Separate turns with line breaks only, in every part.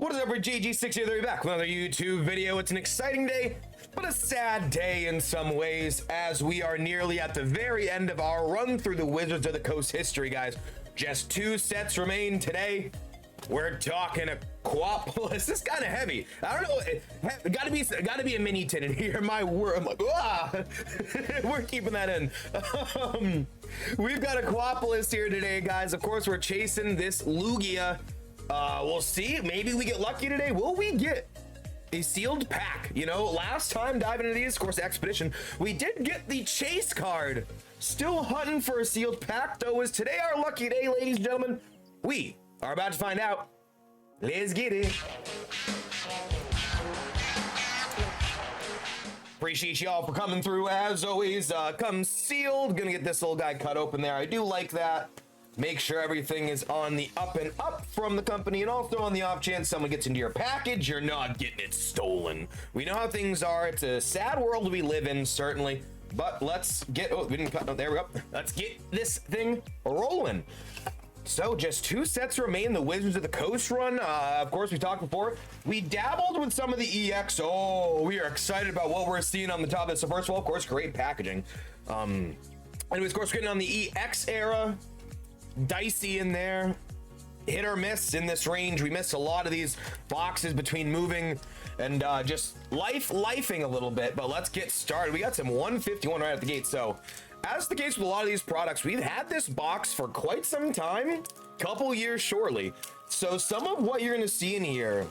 What is up, for GG603 back with another YouTube video. It's an exciting day, but a sad day in some ways, as we are nearly at the very end of our run through the Wizards of the Coast history, guys. Just 2 sets remain today. We're talking Aquapolis. This is kind of heavy. I don't know. Gotta be a mini tin in here. My word, I'm like, ah. We're keeping that in. We've got Aquapolis here today, guys. Of course, we're chasing this Lugia. We'll see. Maybe we get lucky today. Will we get a sealed pack? You know, last time diving into these, of course, Expedition, we did get the chase card. Still hunting for a sealed pack, though. Is today our lucky day, ladies and gentlemen? We are about to find out. Let's get it. Appreciate y'all for coming through. As always, come sealed. Gonna get this little guy cut open there. I do like that. Make sure everything is on the up and up from the company, and also on the off chance someone gets into your package, you're not getting it stolen. We know how things are. It's a sad world we live in, certainly. But let's get, oh, we didn't cut, no, there we go. Let's get this thing rolling. So just 2 sets remain, the Wizards of the Coast run. Of course, we talked before. We dabbled with some of the EX. Oh, we are excited about what we're seeing on the top of this. So first of all, of course, great packaging. Anyways, of course, getting on the EX era. Dicey in there. Hit or miss in this range. We missed a lot of these boxes between moving and just lifing a little bit. But let's get started. We got some 151 right at the gate. So as the case with a lot of these products, we've had this box for quite some time, couple years surely. So some of what you're going to see in here,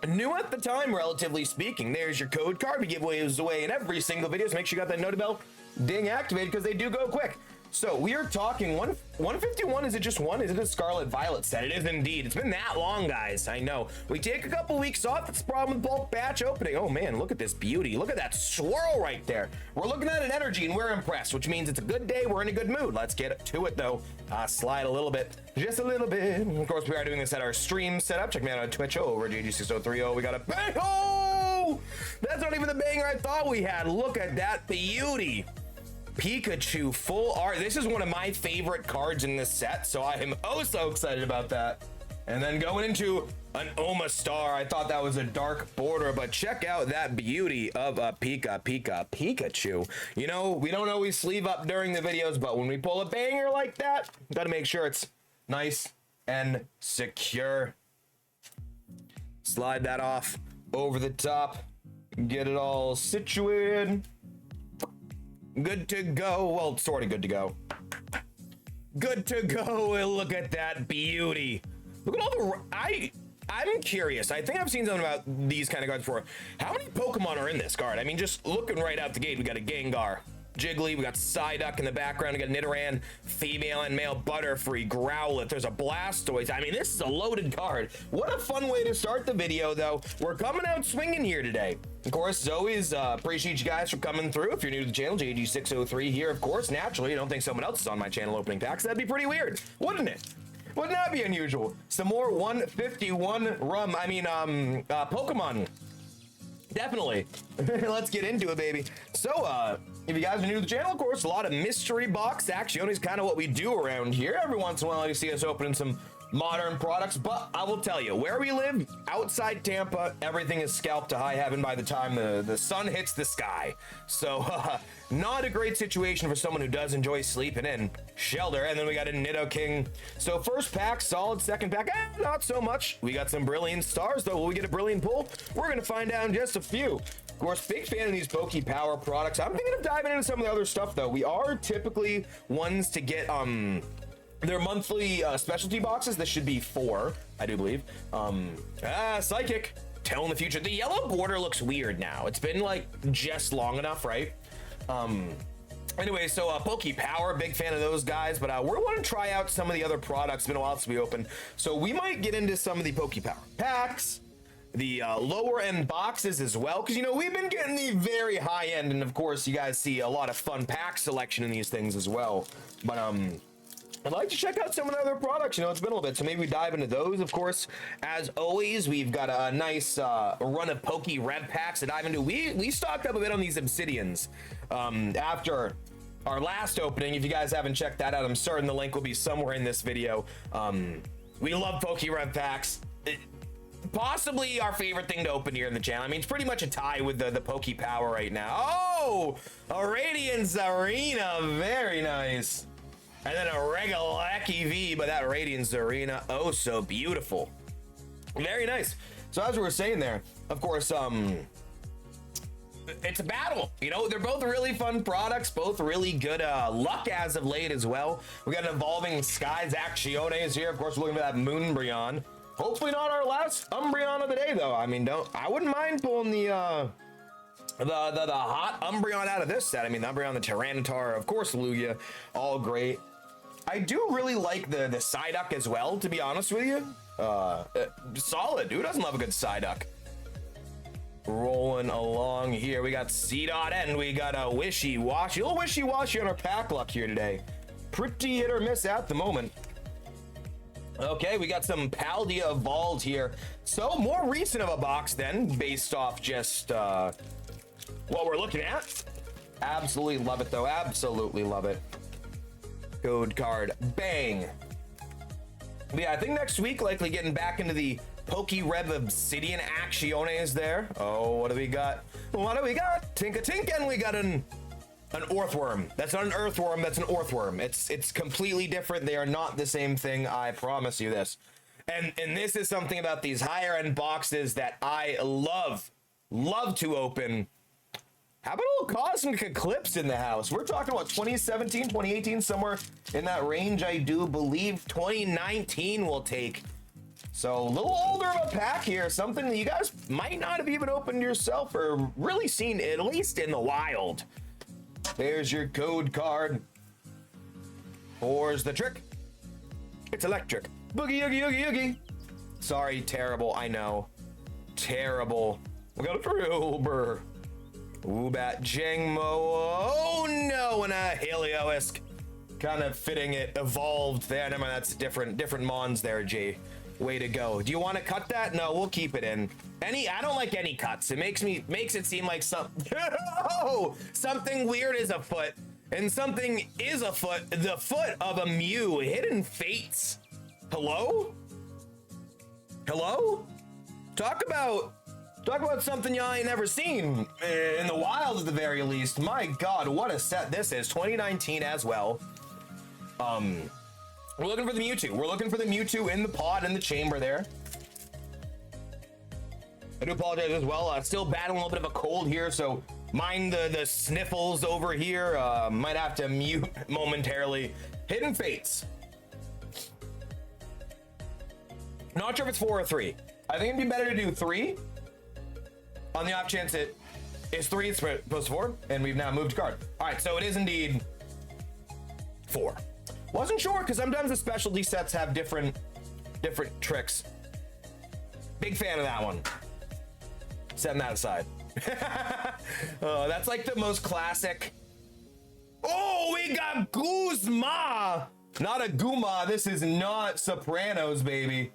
new at the time, relatively speaking. There's your code card. We give away in every single video, so make sure you got that notification bell ding activated, because they do go quick. So we are talking 151. Is it just one? Is it a Scarlet Violet set? It is indeed. It's been that long, guys. I know. We take a couple weeks off. That's the problem with bulk batch opening. Oh man, look at this beauty. Look at that swirl right there. We're looking at an energy and we're impressed, which means it's a good day. We're in a good mood. Let's get to it though. Slide a little bit, just a little bit. Of course, we are doing this at our stream setup. Check me out on Twitch over GG6030. We got a bang. Oh, that's not even the banger I thought we had. Look at that beauty. Pikachu full art. This is one of my favorite cards in this set, so I am oh so excited about that. And then going into an Omastar. I thought that was a dark border, but check out that beauty of a Pikachu. You know, we don't always sleeve up during the videos, but when we pull a banger like that, gotta make sure it's nice and secure. Slide that off over the top, get it all situated. Good to go. Well, sort of good to go. Good to go. Look at that beauty. Look at all the... I'm curious. I think I've seen something about these kind of cards before. How many Pokemon are in this card? I mean, just looking right out the gate, we got a Gengar, Jiggly, we got Psyduck in the background, we got Nidoran, female and male Butterfree, Growlithe, there's a Blastoise. I mean, this is a loaded card. What a fun way to start the video, though. We're coming out swinging here today. Of course, as always, appreciate you guys for coming through. If you're new to the channel, JG603 here, of course. Naturally, you don't think someone else is on my channel opening packs. That'd be pretty weird, wouldn't it? Wouldn't that be unusual? Some more 151 Pokemon. Definitely. Let's get into it, baby. So, if you guys are new to the channel, of course, a lot of mystery box action is kind of what we do around here. Every once in a while, you see us opening some modern products, but I will tell you, where we live, outside Tampa, everything is scalped to high heaven by the time the sun hits the sky. So, not a great situation for someone who does enjoy sleeping in shelter. And then we got a Nidoking. So first pack, solid. Second pack, not so much. We got some brilliant stars, though. Will we get a brilliant pull? We're going to find out in just a few. Of course, big fan of these PokePower products. I'm thinking of diving into some of the other stuff, though. We are typically ones to get, their monthly specialty boxes. This should be 4, I do believe. Psychic. Telling the future. The yellow border looks weird now. It's been like just long enough, right? Anyway, so PokePower, big fan of those guys, but we want to try out some of the other products. It's been a while since we opened, so we might get into some of the PokePower packs, the lower end boxes as well, because you know we've been getting the very high end, and of course you guys see a lot of fun pack selection in these things as well. But I'd like to check out some of the other products. You know, it's been a little bit, so maybe we dive into those. Of course, as always, we've got a nice run of Poke Rev packs to dive into. We stocked up a bit on these Obsidians after our last opening. If you guys haven't checked that out, I'm certain the link will be somewhere in this video. We love Poke Rev packs. Possibly our favorite thing to open here in the channel. I mean, it's pretty much a tie with the PokePower right now. Oh, a Radiance Arena, very nice. And then a Regalaki V, but that Radiance Arena, oh so beautiful. Very nice. So as we were saying there, of course, it's a battle. You know, they're both really fun products, both really good luck as of late as well. We got an Evolving Skies Actiones here. Of course, we're looking for that Moonbreon. Hopefully not our last Umbreon of the day, though. I mean, I wouldn't mind pulling the hot Umbreon out of this set. I mean, the Umbreon, the Tyranitar, of course, Lugia, all great. I do really like the Psyduck as well, to be honest with you. Solid. Who doesn't love a good Psyduck? Rolling along here, we got C.N. We got a Wishy-Washy. A little Wishy-Washy on our pack luck here today. Pretty hit or miss at the moment. Okay, we got some Paldea Evolved here. So more recent of a box then, based off just what we're looking at. Absolutely love it though. Absolutely love it. Code card. Bang. But yeah, I think next week likely getting back into the PokeRev Obsidian Actiones there. Oh, what do we got? What do we got? Tinka-Tinkin, we got an Earthworm. That's not an Earthworm, that's an Earthworm. It's completely different. They are not the same thing, I promise you this. And this is something about these higher end boxes that I love to open. How about a little Cosmic Eclipse in the house? We're talking about 2017, 2018, somewhere in that range, I do believe. 2019 will take. So a little older of a pack here, something that you guys might not have even opened yourself or really seen, at least in the wild. There's your code card. Four's the trick. It's electric. Boogie, oogie, oogie, oogie. Sorry, terrible, I know. Terrible. We got a Trilber. Woobat Jangmo. Oh no, and a Helioisk. Kind of fitting it. Evolved there. Never mind, that's different Mons there, Jay. Way to go. Do you want to cut that? No, we'll keep it in. I don't like any cuts. It makes it seem like something weird is afoot, and something is afoot. The foot of a Mew. Hidden Fates. Hello? Hello? Talk about something y'all ain't never seen in the wild at the very least. My God, what a set this is. 2019 as well. We're looking for the Mewtwo. We're looking for the Mewtwo in the pod, in the chamber there. I do apologize as well. Still battling a little bit of a cold here, so mind the sniffles over here. Might have to mute momentarily. Hidden Fates. Not sure if it's 4 or 3. I think it'd be better to do 3. On the off chance it is 3, it's supposed to 4, and we've now moved card. All right, so it is indeed 4. Wasn't sure, because sometimes the specialty sets have different tricks. Big fan of that one. Setting that aside. Oh, that's like the most classic. Oh, we got Guzma. Not a Guma. This is not Sopranos, baby.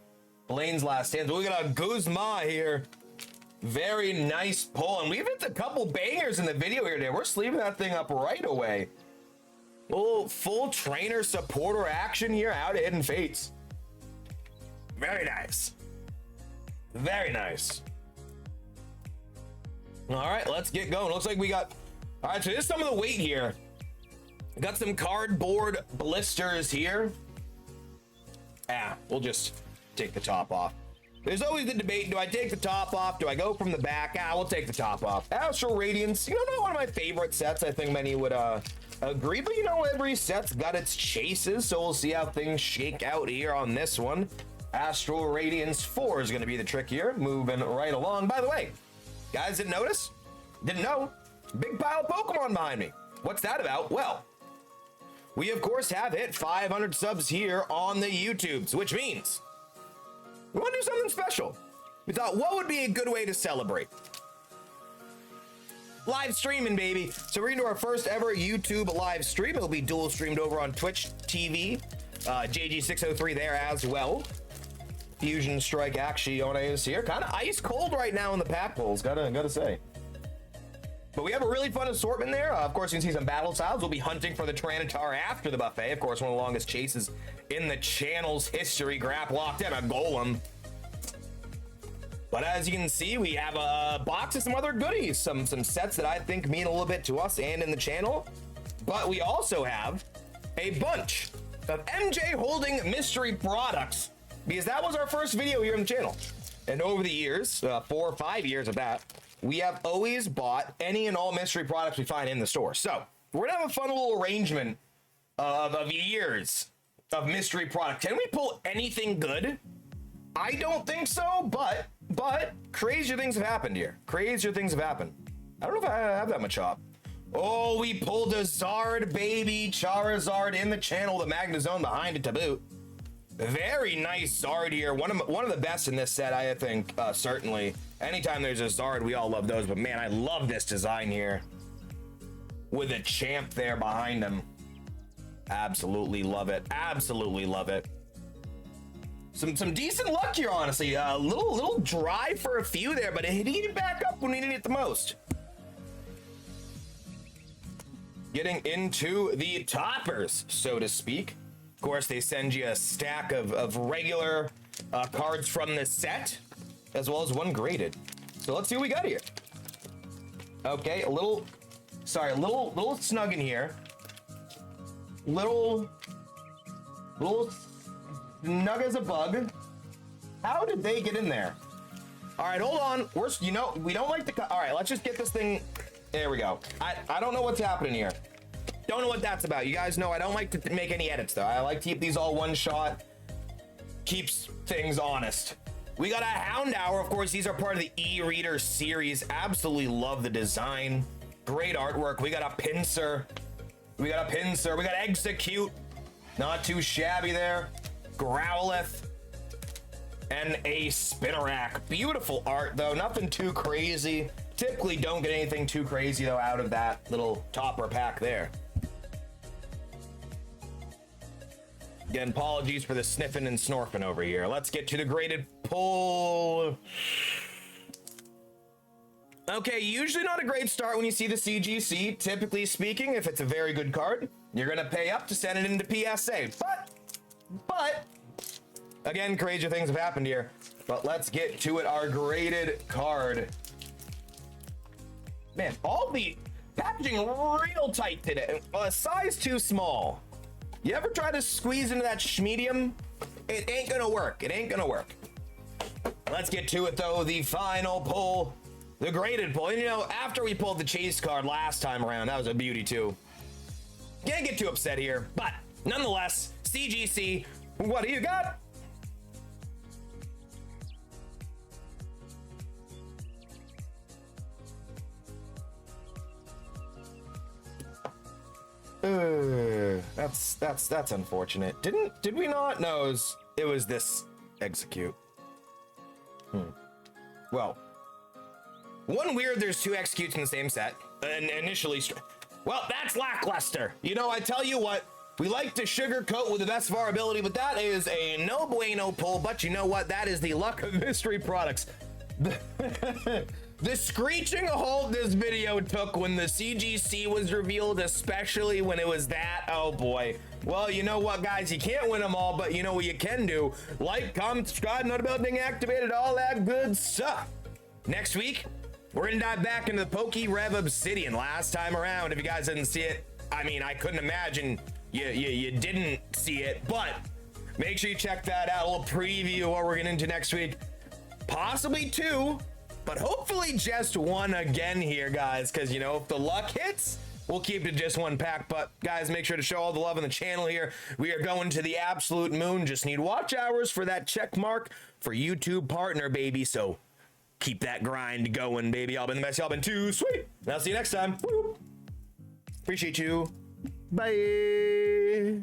Blaine's Last Stand. We got a Guzma here. Very nice pull. And we've hit a couple bangers in the video here today. We're sleeving that thing up right away. Oh, full trainer supporter action here out of Hidden Fates. Very nice. Very nice. All right, let's get going. Looks like we got... All right, so here's some of the weight here. Got some cardboard blisters here. We'll just take the top off. There's always the debate, do I take the top off? Do I go from the back? We'll take the top off. Astral Radiance, you know, not one of my favorite sets. I think many would agree, but you know, every set's got its chases, so we'll see how things shake out here on this one. Astral Radiance 4 is going to be the trick here. Moving right along. By the way, guys didn't notice? Didn't know? Big pile of Pokemon behind me. What's that about? Well, we of course have hit 500 subs here on the YouTubes, which means we want to do something special. We thought, what would be a good way to celebrate? Live streaming, baby. So we're gonna do our first ever YouTube live stream. It'll be dual streamed over on Twitch TV. JG603 there as well. Fusion Strike Actiones here. Kind of ice cold right now in the pack pulls, gotta say. But we have a really fun assortment there. Of course, you can see some battle styles. We'll be hunting for the Tyranitar after the buffet. Of course, one of the longest chases in the channel's history. Grap locked in a Golem. But as you can see, we have a box of some other goodies, some sets that I think mean a little bit to us and in the channel. But we also have a bunch of MJ holding mystery products, because that was our first video here on the channel. And over the years, 4 or 5 years of that, we have always bought any and all mystery products we find in the store. So we're gonna have a fun little arrangement of years of mystery product. Can we pull anything good? I don't think so, but crazier things have happened here. Crazier things have happened. I don't know if I have that much op. Oh, we pulled a Zard, baby. Charizard in the channel, the Magnezone behind it to boot. Very nice Zard here. One of the best in this set, I think, certainly. Anytime there's a Zard, we all love those, but man, I love this design here. With a champ there behind him. Absolutely love it. Absolutely love it. Some decent luck here, honestly. A little dry for a few there, but it heated back up when we needed it the most. Getting into the toppers, so to speak. Of course, they send you a stack of regular cards from this set, as well as one graded. So let's see what we got here. Okay, a little snug in here. Little snug as a bug. How did they get in there? All right, hold on. We don't like the. All right, let's just get this thing. There we go. I don't know what's happening here. Don't know what that's about. You guys know I don't like to make any edits though. I like to keep these all one shot. Keeps things honest. We got a Houndour. Of course, these are part of the e-reader series. Absolutely love the design. Great artwork. We got a Pinsir. We got Execute. Not too shabby there. Growlithe. And a Spinarak. Beautiful art though. Nothing too crazy. Typically don't get anything too crazy though out of that little topper pack there. Again, apologies for the sniffing and snorfing over here. Let's get to the graded pull. Okay, usually not a great start when you see the CGC. Typically speaking, if it's a very good card, you're gonna pay up to send it into PSA. But again, crazier things have happened here. But let's get to it. Our graded card. Man, all the packaging real tight today. A size too small. You ever try to squeeze into that schmedium? It ain't gonna work. It ain't gonna work. Let's get to it though. The final pull, the graded pull. And you know, after we pulled the chase card last time around, that was a beauty too. Can't get too upset here, but nonetheless, CGC, what do you got? That's unfortunate. Did we not? No, it was this Execute. Well, one weird. There's two Executes in the same set. And initially, well, that's lackluster. You know, I tell you what. We like to sugarcoat with the best of our ability, but that is a no bueno pull. But you know what? That is the luck of mystery products. The screeching halt this video took when the CGC was revealed, especially when it was that. Oh boy. Well, you know what, guys? You can't win them all, but you know what you can do? Like, comment, subscribe, notification being activated, all that good stuff. Next week, we're gonna dive back into the PokeRev Obsidian. Last time around, if you guys didn't see it, I mean, I couldn't imagine you didn't see it, but make sure you check that out. A little preview of what we're getting into next week. Possibly two, but hopefully just one again here, guys, because, you know, if the luck hits, we'll keep it just one pack. But, guys, make sure to show all the love on the channel here. We are going to the absolute moon. Just need watch hours for that check mark for YouTube partner, baby. So keep that grind going, baby. Y'all been the best. Y'all been too sweet. And I'll see you next time. Woo. Appreciate you. Bye.